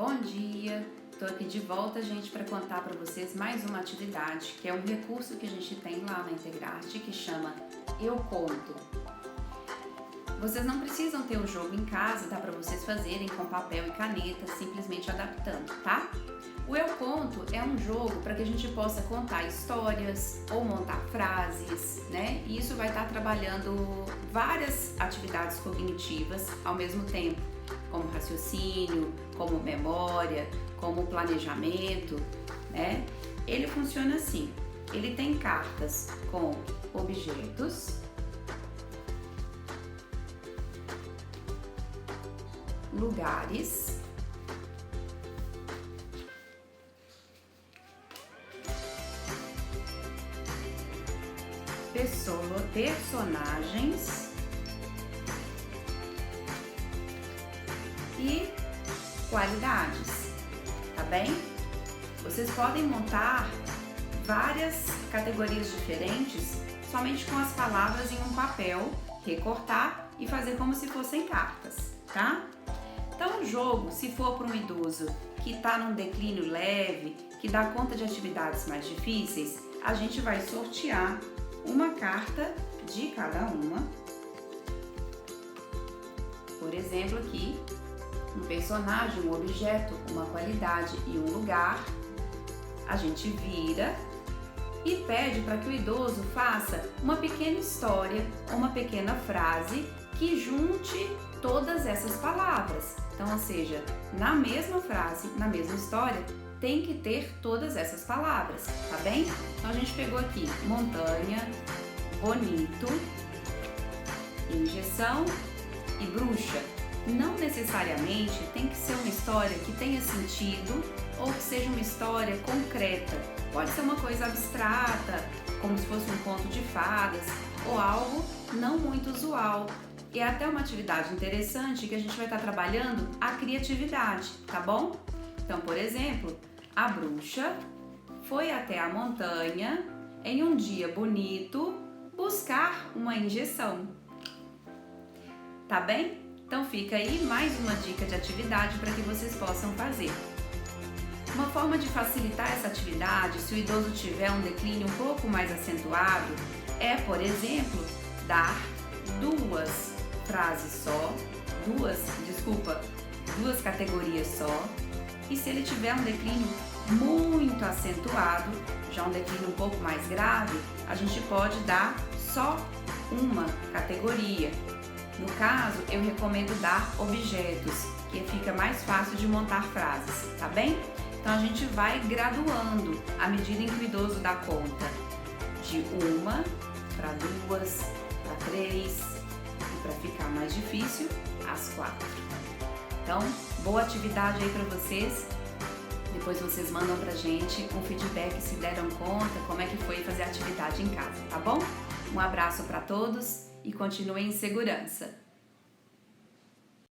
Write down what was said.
Bom dia! Estou aqui de volta, gente, para contar para vocês mais uma atividade, que é um recurso que a gente tem lá na Integrarte, que chama Eu Conto. Vocês não precisam ter o jogo em casa, dá para vocês fazerem com papel e caneta, simplesmente adaptando, tá? O Eu Conto é um jogo para que a gente possa contar histórias ou montar frases, né? E isso vai estar trabalhando várias atividades cognitivas ao mesmo tempo, como raciocínio, como memória, como planejamento, né? Ele funciona assim, ele tem cartas com objetos, lugares, personagens e qualidades, tá bem? Vocês podem montar várias categorias diferentes somente com as palavras em um papel, recortar e fazer como se fossem cartas, tá? Então o jogo, se for para um idoso que está num declínio leve, que dá conta de atividades mais difíceis, a gente vai sortear uma carta de cada uma. Por exemplo, aqui, um personagem, um objeto, uma qualidade e um lugar. A gente vira e pede para que o idoso faça uma pequena história, uma pequena frase que junte todas essas palavras. Então, ou seja, na mesma frase, na mesma história, tem que ter todas essas palavras, tá bem? Então a gente pegou aqui montanha, bonito, injeção e bruxa. Não necessariamente tem que ser uma história que tenha sentido ou que seja uma história concreta. Pode ser uma coisa abstrata, como se fosse um conto de fadas, ou algo não muito usual. E é até uma atividade interessante que a gente vai estar trabalhando a criatividade, tá bom? Então, por exemplo, a bruxa foi até a montanha em um dia bonito buscar uma injeção. Tá bem? Então fica aí mais uma dica de atividade para que vocês possam fazer. Uma forma de facilitar essa atividade, se o idoso tiver um declínio um pouco mais acentuado, é, por exemplo, dar duas categorias só. E se ele tiver um declínio muito acentuado, já um declínio um pouco mais grave, a gente pode dar só uma categoria. No caso, eu recomendo dar objetos, que fica mais fácil de montar frases, tá bem? Então a gente vai graduando à medida em que o idoso dá conta de uma para duas, para três e para ficar mais difícil, as 4. Então, boa atividade aí para vocês. Depois vocês mandam pra gente um feedback se deram conta, como é que foi fazer a atividade em casa, tá bom? Um abraço para todos e continuem em segurança.